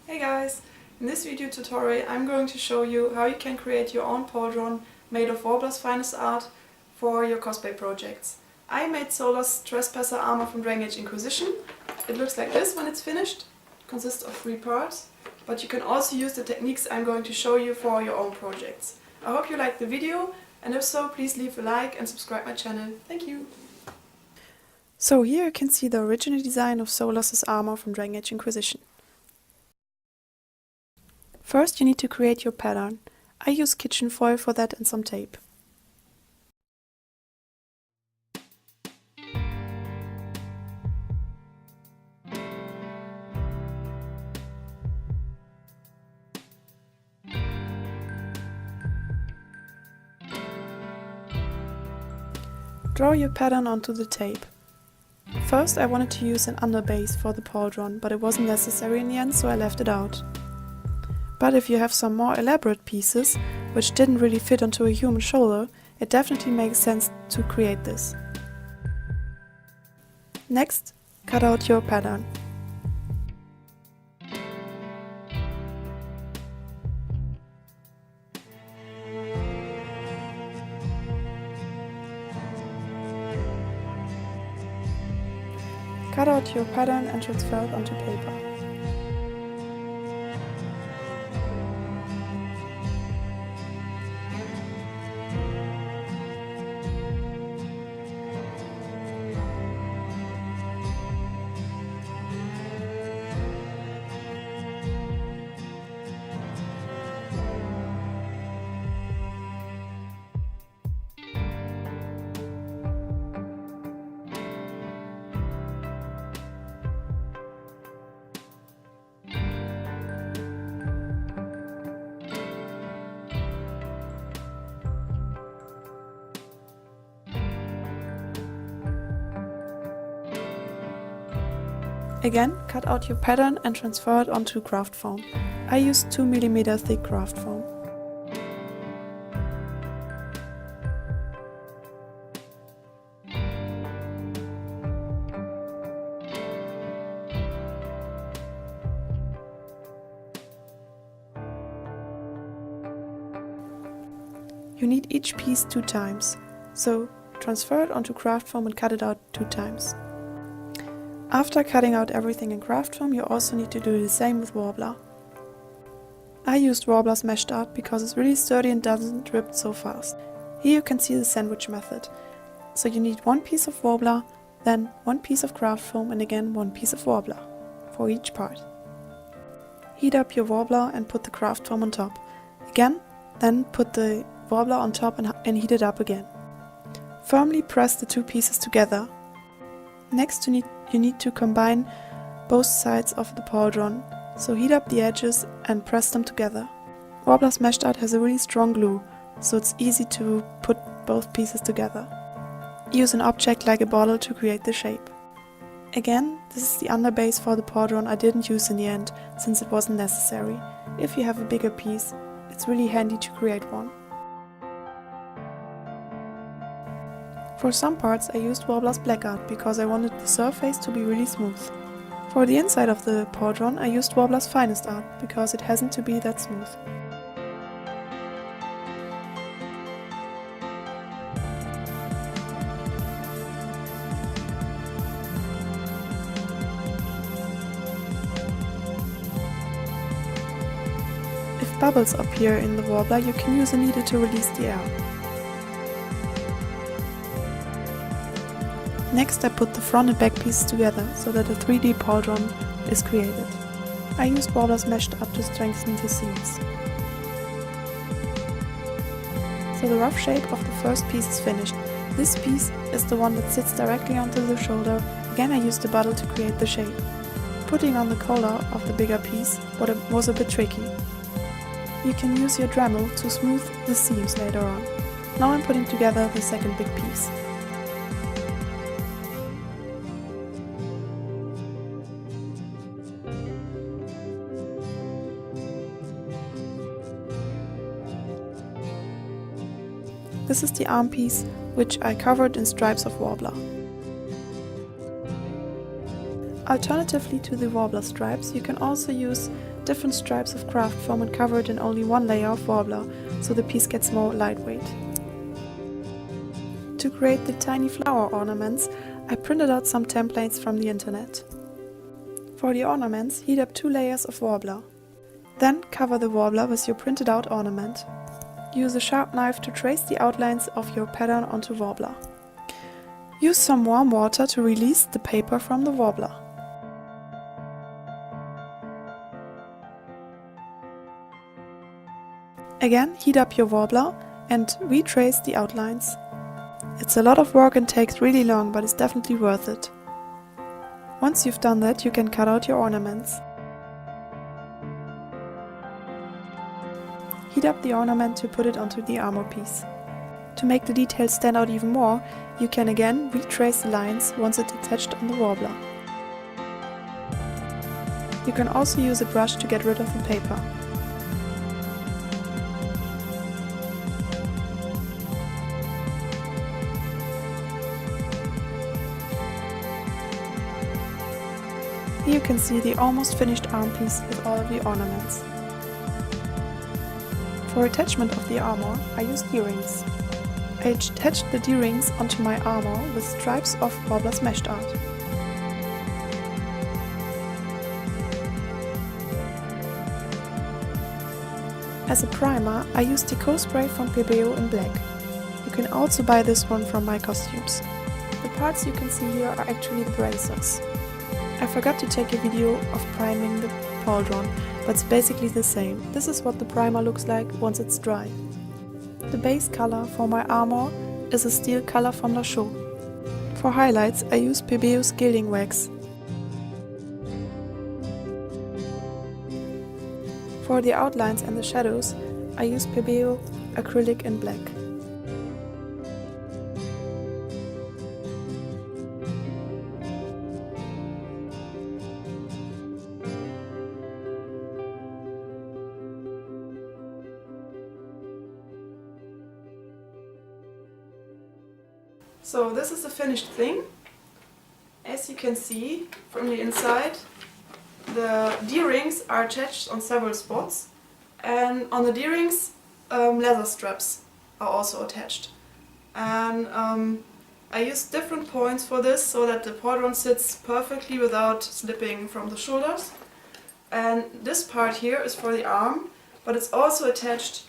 Hey guys! In this video tutorial I'm going to show you how you can create your own pauldron made of Warbler's finest art for your cosplay projects. I made Solar's Trespasser armor from Dragon Age Inquisition. It looks like this when it's finished. It consists of 3 parts, but you can also use the techniques I'm going to show you for your own projects. I hope you liked the video, and if so, please leave a like and subscribe my channel. Thank you! So here you can see the original design of Solar's armor from Dragon Age Inquisition. First you need to create your pattern. I use kitchen foil for that and some tape. Draw your pattern onto the tape. First I wanted to use an underbase for the pauldron, but it wasn't necessary in the end, so I left it out. But if you have some more elaborate pieces, which didn't really fit onto a human shoulder, it definitely makes sense to create this. Next, cut out your pattern. Cut out your pattern and transfer it onto paper. Again, cut out your pattern and transfer it onto craft foam. I used 2 mm thick craft foam. You need each piece 2 times, so transfer it onto craft foam and cut it out 2 times. After cutting out everything in craft foam, you also need to do the same with Warbler. I used Warbler's meshed art because it's really sturdy and doesn't rip so fast. Here you can see the sandwich method. So you need 1 piece of Warbler, then 1 piece of craft foam and again 1 piece of Warbler for each part. Heat up your Warbler and put the craft foam on top. Again, then put the Warbler on top and heat it up again. Firmly press the 2 pieces together. Next you need to combine both sides of the pauldron, so heat up the edges and press them together. Warbler's meshed art has a really strong glue, so it's easy to put both pieces together. Use an object like a bottle to create the shape. Again, this is the underbase for the pauldron I didn't use in the end, since it wasn't necessary. If you have a bigger piece, it's really handy to create one. For some parts I used Warbler's black art because I wanted the surface to be really smooth. For the inside of the pauldron I used Warbler's finest art because it hasn't to be that smooth. If bubbles appear in the Warbler, you can use a needle to release the air. Next I put the front and back pieces together so that a 3D pauldron is created. I used Warbler's meshed art to strengthen the seams. So the rough shape of the first piece is finished. This piece is the one that sits directly onto the shoulder. Again I used the bottle to create the shape. Putting on the collar of the bigger piece was a bit tricky. You can use your Dremel to smooth the seams later on. Now I'm putting together the second big piece. This is the arm piece, which I covered in stripes of Warbler. Alternatively to the Warbler stripes, you can also use different stripes of craft foam and cover it in only one layer of Warbler, so the piece gets more lightweight. To create the tiny flower ornaments, I printed out some templates from the internet. For the ornaments, heat up 2 layers of Warbler. Then cover the Warbler with your printed out ornament. Use a sharp knife to trace the outlines of your pattern onto Warbler. Use some warm water to release the paper from the Warbler. Again, heat up your Warbler and retrace the outlines. It's a lot of work and takes really long, but it's definitely worth it. Once you've done that, you can cut out your ornaments. Heat up the ornament to put it onto the armor piece. To make the details stand out even more, you can again retrace the lines once it's attached on the Warbler. You can also use a brush to get rid of the paper. Here you can see the almost finished arm piece with all of the ornaments. For attachment of the armor, I used D-rings. I attached the D-rings onto my armor with stripes of Warbler's meshed art. As a primer, I used the Cosplay from Bioware in black. You can also buy this one from My Costumes. The parts you can see here are actually the bracers. I forgot to take a video of priming the Pauldron, but it's basically the same. This is what the primer looks like once it's dry. The base color for my armor is a steel color from La Chaux. For highlights, I use Bioware gilding wax. For the outlines and the shadows, I use Bioware acrylic in black. So this is the finished thing. As you can see from the inside, the D-rings are attached on several spots, and on the D-rings leather straps are also attached. And I used different points for this so that the Pauldron sits perfectly without slipping from the shoulders. And this part here is for the arm, but it's also attached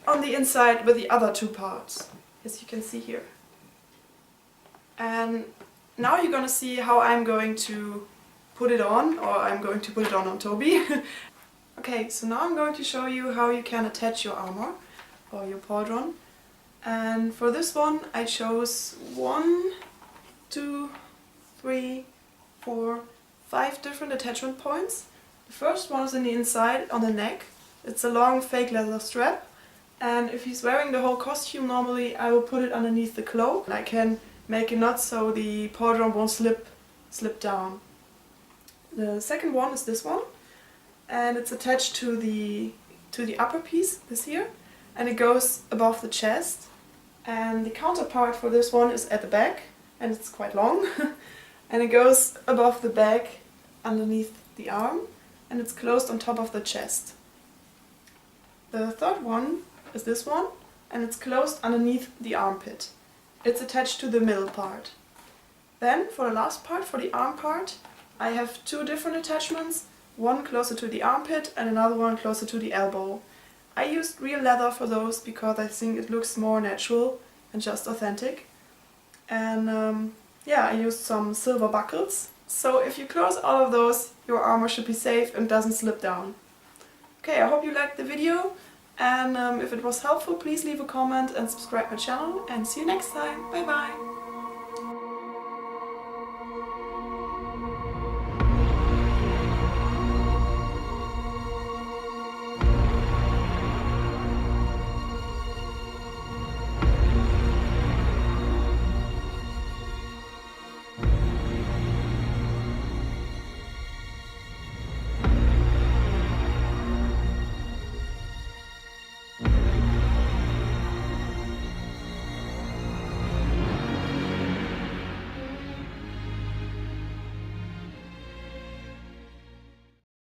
on the inside with the other 2 parts, as you can see here. And now you're gonna see how I'm going to put it on, or I'm going to put it on Toby. Okay, so now I'm going to show you how you can attach your armor or your Pauldron. And for this one I chose 1, 2, 3, 4, 5 different attachment points. The first one is in the inside on the neck. It's a long fake leather strap, and if he's wearing the whole costume normally I will put it underneath the cloak. I can make a knot so the Pauldron won't slip down. The second one is this one, and it's attached to the upper piece, this here, and it goes above the chest. And the counterpart for this one is at the back, and it's quite long, and it goes above the back underneath the arm, and it's closed on top of the chest. The third one is this one, and it's closed underneath the armpit. It's attached to the middle part. Then for the last part, for the arm part, I have 2 different attachments, one closer to the armpit and another one closer to the elbow. I used real leather for those because I think it looks more natural and just authentic. And yeah, I used some silver buckles. So if you close all of those, your armor should be safe and doesn't slip down. Okay, I hope you liked the video. And if it was helpful, please leave a comment and subscribe my channel, and see you next time. Bye bye!